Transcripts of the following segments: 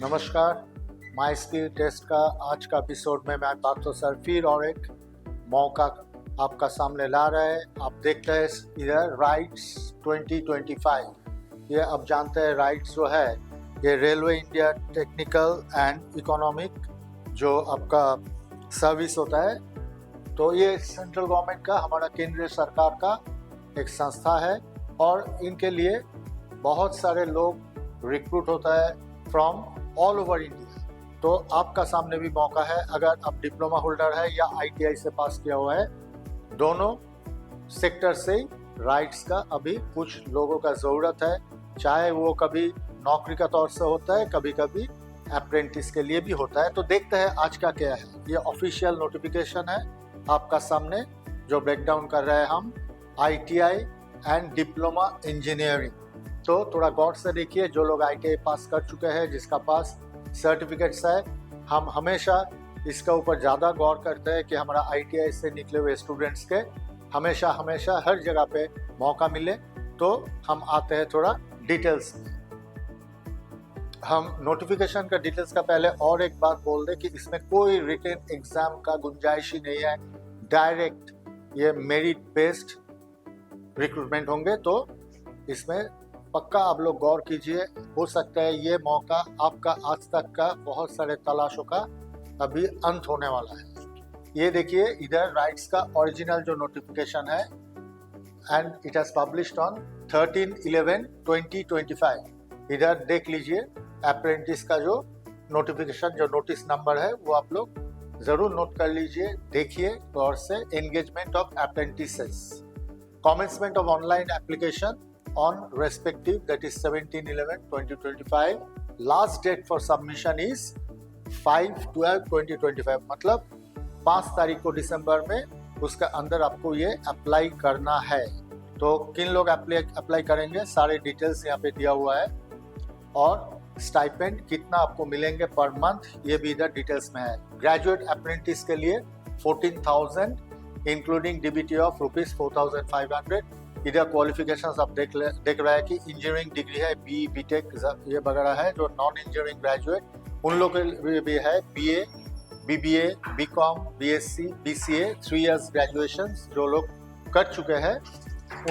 नमस्कार, my skill test का आज का एपिसोड में मैं पार्थो सर फिर और एक मौका आपका सामने ला रहे हैं। आप देखते हैं इधर राइट्स 2025। ये अब जानते हैं राइट्स जो है ये railway India technical and economic जो आपका सर्विस होता है, तो ये सेंट्रल गवर्नमेंट का हमारा केंद्रीय सरकार का एक संस्था है और इनके लिए बहुत सारे लोग रिक्रूट होता है फ्रॉम ऑल ओवर इंडिया। तो आपका सामने भी मौका है, अगर आप डिप्लोमा होल्डर है या आईटीआई से पास किया हुआ है, दोनों सेक्टर से राइट्स का अभी कुछ लोगों का ज़रूरत है, चाहे वो कभी नौकरी का तौर से होता है, कभी कभी अप्रेंटिस के लिए भी होता है। तो देखते हैं आज का क्या है। ये ऑफिशियल नोटिफिकेशन है आपका सामने जो ब्रेकडाउन कर रहे हैं हम आईटीआई एंड डिप्लोमा इंजीनियरिंग। तो थोड़ा गौर से देखिए, जो लोग आईटीआई पास कर चुके हैं, जिसका पास सर्टिफिकेट्स है, हम हमेशा इसका ऊपर ज़्यादा गौर करते हैं कि हमारा आईटीआई से निकले हुए स्टूडेंट्स के हमेशा हर जगह पे मौका मिले। तो हम आते हैं थोड़ा डिटेल्स में। हम नोटिफिकेशन का डिटेल्स का पहले और एक बात बोल दें कि इसमें कोई रिटन एग्जाम का गुंजाइश ही नहीं है, डायरेक्ट ये मेरिट बेस्ड रिक्रूटमेंट होंगे। तो इसमें पक्का आप लोग गौर कीजिए, हो सकता है ये मौका आपका आज तक का बहुत सारे तलाशों का अभी अंत होने वाला है। ये देखिए इधर राइट्स का ओरिजिनल जो नोटिफिकेशन है and it has published on 13/11/2025। इधर देख लीजिए अप्रेंटिस का जो नोटिफिकेशन, जो नोटिस नंबर है वो आप लोग जरूर नोट कर लीजिए, देखिए गौर से। Engagement of apprentices, commencement of online application on respective, that is 17/11/2025. Last date for submission is 5/12/2025, मतलब 5 तारीख को दिसंबर में उसका अंदर आपको ये अप्लाई करना है। तो किन लोग अप्लाई करेंगे, सारे डिटेल्स यहाँ पे दिया हुआ है और स्टाइपेंड कितना आपको मिलेंगे पर मंथ ये भी इधर डिटेल्स में है। ग्रेजुएट अप्रेंटिस के लिए 14,000 इंक्लूडिंग डीबीटी ऑफ ₹4,500। इधर क्वालिफिकेशंस आप देख रहे हैं कि इंजीनियरिंग डिग्री है, बी बीटेक ये वगैरह है। जो नॉन इंजीनियरिंग ग्रेजुएट उन लोगों के लिए भी है BA, BBA, BCom, BSc, BCA, 3 years graduation जो लोग कर चुके हैं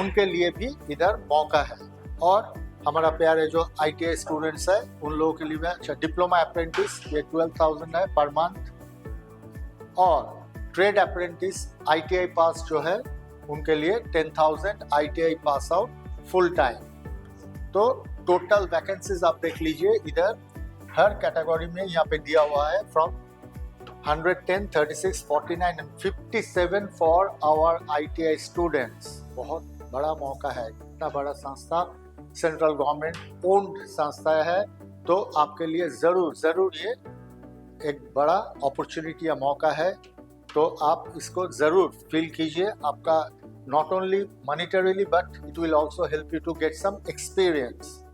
उनके लिए भी इधर मौका है। और हमारा प्यारे जो आईटीआई स्टूडेंट्स है उन लोगों के लिए अच्छा डिप्लोमा अप्रेंटिस ये 12,000 है पर मंथ। और ट्रेड अप्रेंटिस आईटीआई पास जो है उनके लिए 10,000 ITI pass out full time. तो टोटल वैकेंसीज आप देख लीजिए इधर हर कैटेगरी में यहाँ पे दिया हुआ है from 110, 36, 49 and 57 for our ITI students. बहुत बड़ा मौका है, इतना बड़ा संस्था सेंट्रल गवर्नमेंट ओन्ड संस्था है, तो आपके लिए जरूर ये एक बड़ा अपॉर्चुनिटी या मौका है। तो आप इसको ज़रूर फील कीजिए। आपका not only monetarily but it will also help you to get some experience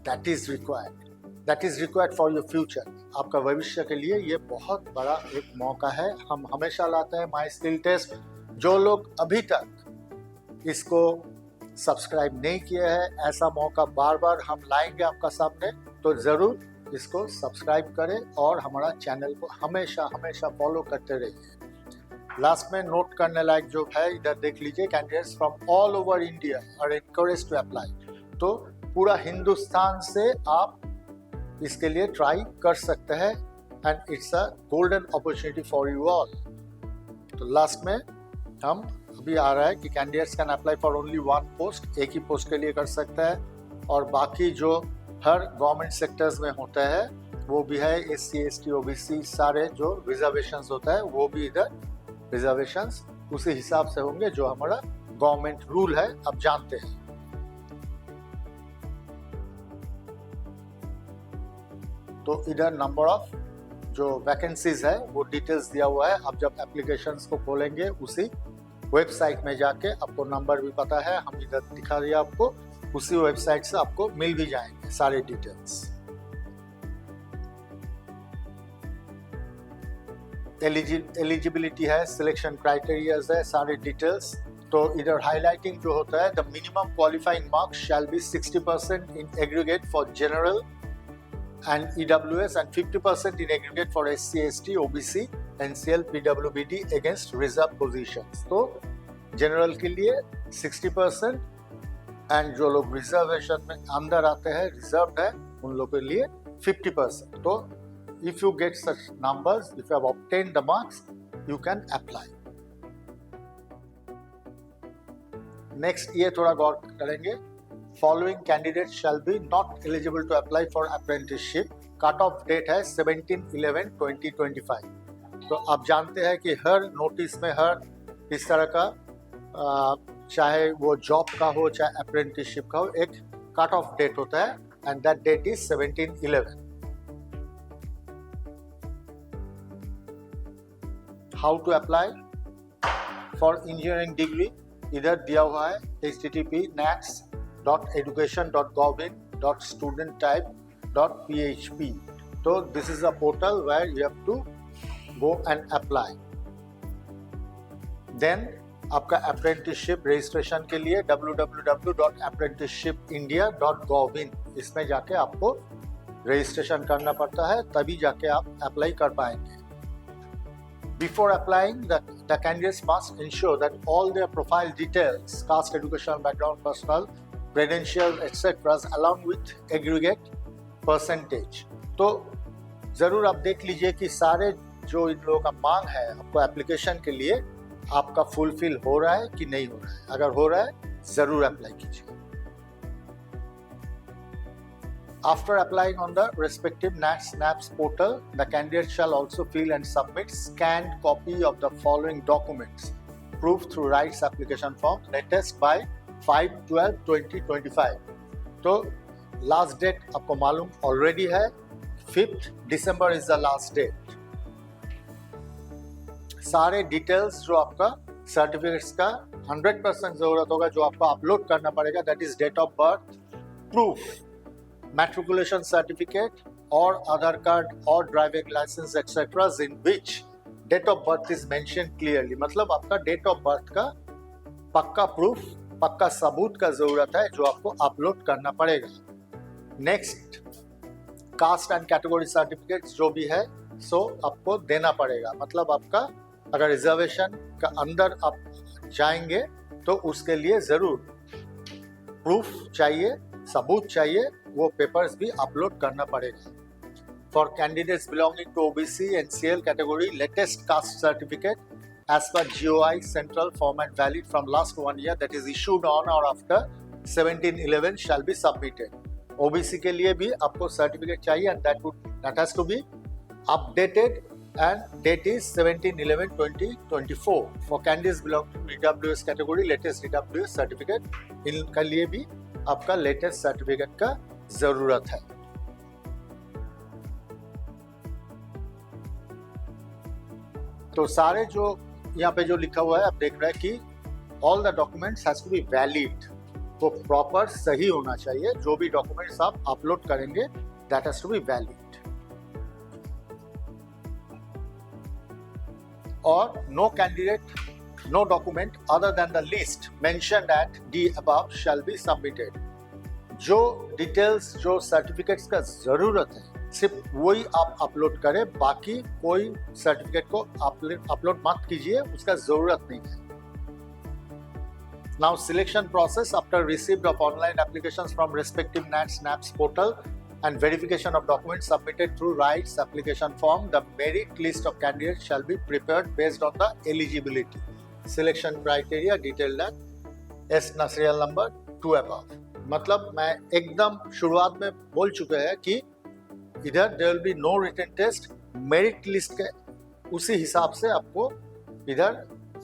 that is required for your future. आपका भविष्य के लिए ये बहुत बड़ा एक मौका है। हम हमेशा लाते हैं माई स्किल टेस्ट। जो लोग अभी तक इसको सब्सक्राइब नहीं किए हैं, ऐसा मौका बार बार हम लाएंगे आपका सामने, तो ज़रूर इसको सब्सक्राइब करें और हमारा चैनल को हमेशा फॉलो करते रहिए। लास्ट में नोट करने लायक जो है इधर देख लीजिए, candidates from all over India are encouraged to apply. तो पूरा हिंदुस्तान से आप इसके लिए ट्राई कर सकते हैं and it's a golden opportunity for you all. तो लास्ट में हम अभी आ रहा है कि candidates can apply for only 1 post, एक ही पोस्ट के लिए कर सकता है। और बाकी जो हर गवर्नमेंट सेक्टर्स में होता है वो भी है, SC, ST, OBC सारे जो रिजर्वेशंस होता है वो भी इधर रिजर्वेशंस उसी हिसाब से होंगे जो हमारा गवर्नमेंट रूल है, आप जानते हैं। तो इधर नंबर ऑफ जो वैकेंसीज है वो डिटेल्स दिया हुआ है। आप जब एप्लीकेशंस को खोलेंगे उसी वेबसाइट में जाके आपको नंबर भी पता है, हम इधर दिखा दिया आपको, उसी वेबसाइट से आपको मिल भी जाएंगे सारे डिटेल्स। एलिजिबिलिटी है, सिलेक्शन क्राइटेरियाज है, सारे डिटेल्स। तो इधर हाईलाइटिंग जो होता है, the minimum qualifying marks shall be 60% in aggregate for general and EWS and 50% in aggregate for SC, ST, OBC, NCL, PWBD against reserve positions. तो जनरल के लिए 60% एंड जो लोग रिजर्वेशन में अंदर आते हैं, रिजर्व्ड है, उन लोगों के लिए 50%. तो if you get such numbers, if you have obtained the marks, you can apply. Next ये थोड़ा गौर करेंगे. Following candidates shall be not eligible to apply for apprenticeship. Cut off date है 17/11/2025. तो आप जानते हैं कि हर नोटिस में हर इस तरह का चाहे वो जॉब का हो चाहे अप्रेंटिसशिप का हो, एक कट ऑफ डेट होता है and that date is 17/11. How to apply for engineering degree? इधर दिया हुआ है http://nats.education.govin.studenttype.php. तो this is a portal where you have to go and apply. Then आपका अप्रेंटिसशिप रजिस्ट्रेशन के लिए www.apprenticeshipindia.govin इसमें जाके आपको रजिस्ट्रेशन करना पड़ता है, तभी जाके आप अप्लाई कर पाएंगे. Before applying, the candidates must ensure that all their profile details, caste, educational background, personal credentials, etc., along with aggregate percentage. तो जरूर आप देख लीजिए कि सारे जो इन लोगों का मांग है आपको एप्लीकेशन के लिए, आपका फुलफिल हो रहा है कि नहीं हो रहा है. अगर हो रहा है जरूर अप्लाई कीजिए. After applying on the respective NAPS portal, the candidate shall also fill and submit scanned copy of the following documents. Proof through rights application form, latest by 5/12/2025. तो लास्ट डेट आपको मालूम ऑलरेडी है, 5th December is the last date. सारे details जो आपका certificates का 100% जरूरत होगा, जो आपको अपलोड करना पड़ेगा, that is date of birth, proof, matriculation certificate or Aadhaar card or driving license etc. in which date of birth is mentioned clearly. मतलब आपका डेट ऑफ बर्थ का पक्का प्रूफ, पक्का सबूत का जरूरत है जो आपको अपलोड करना पड़ेगा. Next, caste and category certificates जो भी है सो आपको देना पड़ेगा. मतलब आपका अगर रिजर्वेशन का अंदर आप जाएंगे तो उसके लिए जरूर प्रूफ चाहिए, सबूत चाहिए, वो पेपर्स भी अपलोड करना पड़ेगा. For candidates belonging to OBC NCL category, latest caste certificate as per GOI central format valid from last 1 year that is issued on or after 17/11 shall be submitted. OBC के लिए भी आपको certificate चाहिए and that has to be updated and date is 17/11/2024. For candidates belonging to EWS category, latest EWS certificate, इनके लिए भी आपका latest certificate का जरूरत है. तो सारे जो यहाँ पे जो लिखा हुआ है आप देख रहे हैं कि all the documents has to be valid. तो प्रॉपर सही होना चाहिए, जो भी डॉक्यूमेंट्स आप अपलोड करेंगे that has to be valid. और no candidate, no document other than the list mentioned at the above shall be submitted. जो डिटेल्स, जो सर्टिफिकेट्स का जरूरत है, सिर्फ वही आप अपलोड करें, बाकी कोई सर्टिफिकेट को अपलोड मत कीजिए, उसका जरूरत नहीं है. Now selection process after receipt of online applications from respective NAPS portal and verification of documents submitted through rights application form, the merit list of candidates shall be prepared based on the eligibility. Selection criteria detailed at S serial number 2 above. मतलब मैं एकदम शुरुआत में बोल चुके हैं कि इधर there will be no written test, merit list के उसी हिसाब से आपको इधर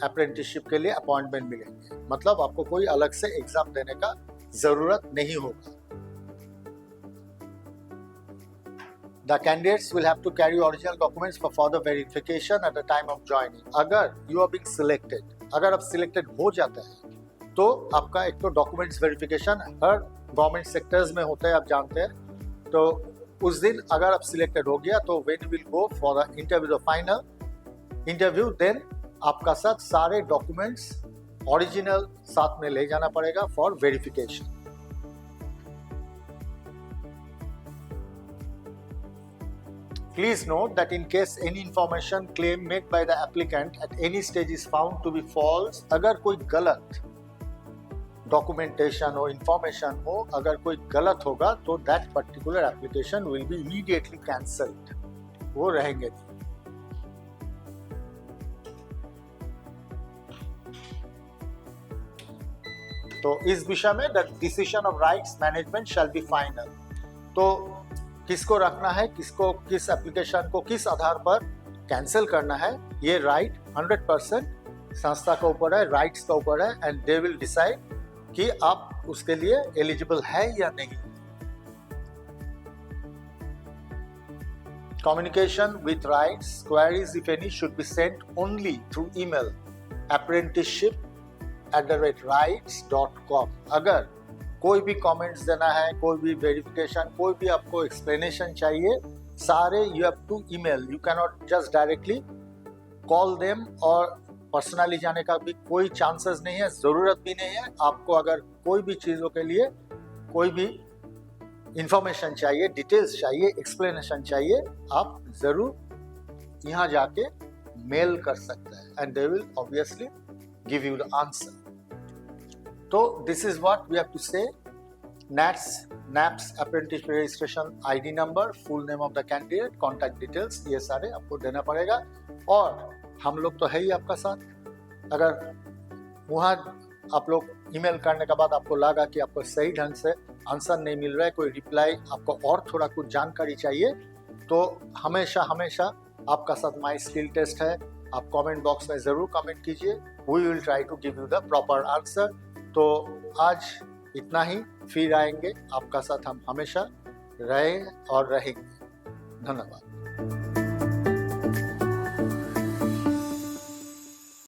अप्रेंटिसशिप के लिए अपॉइंटमेंट मिलेंगे. मतलब आपको कोई अलग से एग्जाम देने का जरूरत नहीं होगा. The candidates will have to carry original documents for further verification at the time of joining. अगर you are being selected, अगर आप सिलेक्टेड हो जाते हैं तो आपका एक तो डॉक्यूमेंट्स वेरिफिकेशन हर गवर्नमेंट सेक्टर्स में होता है, आप जानते हैं. तो उस दिन अगर आप सिलेक्टेड हो गया तो when you will go for the interview, the final interview, then आपका साथ सारे डॉक्यूमेंट्स ओरिजिनल साथ में ले जाना पड़ेगा for verification. Please note that in case any information claim made by the applicant at any stage is found to be false, अगर कोई गलत डॉक्यूमेंटेशन हो, इंफॉर्मेशन हो, अगर कोई गलत होगा तो that particular application will be immediately cancelled, वो रहेंगे नहीं। तो इस विषय में the decision of rights management shall be final. तो किसको रखना है, किसको, किस एप्लीकेशन को किस आधार पर कैंसिल करना है, ये राइट 100% संस्था के ऊपर है, राइट्स के ऊपर है, एंड दे विल डिसाइड कि आप उसके लिए एलिजिबल है या नहीं। Communication with rights queries if any should be sent only through email apprenticeship@rights.com। अगर कोई भी कमेंट्स देना है, कोई भी वेरिफिकेशन, कोई भी आपको एक्सप्लेनेशन चाहिए, सारे you have to email. You can not just directly call them, और पर्सनली जाने का भी कोई चांसेस नहीं है, ज़रूरत भी नहीं है। आपको अगर कोई भी चीज़ों के लिए कोई भी इंफॉर्मेशन चाहिए, डिटेल्स चाहिए, एक्सप्लेनेशन चाहिए, आप ज़रूर यहाँ जाके मेल कर सकते हैं, and they will obviously give you the answer. तो this is what we have to say. NAPS apprentice registration ID number, full name of the candidate, contact details, ये सारे आपको देना पड़ेगा। और हम लोग तो है ही आपका साथ। अगर वहाँ आप लोग ईमेल करने के बाद आपको लगा कि आपको सही ढंग से आंसर नहीं मिल रहा है, कोई रिप्लाई, आपको और थोड़ा कुछ जानकारी चाहिए, तो हमेशा आपका साथ माई स्किल टेस्ट है। आप कमेंट बॉक्स में ज़रूर कमेंट कीजिए, we will try to give you the proper answer. तो आज इतना ही, फिर आएंगे, आपका साथ हम हमेशा रहे और रहेंगे। धन्यवाद।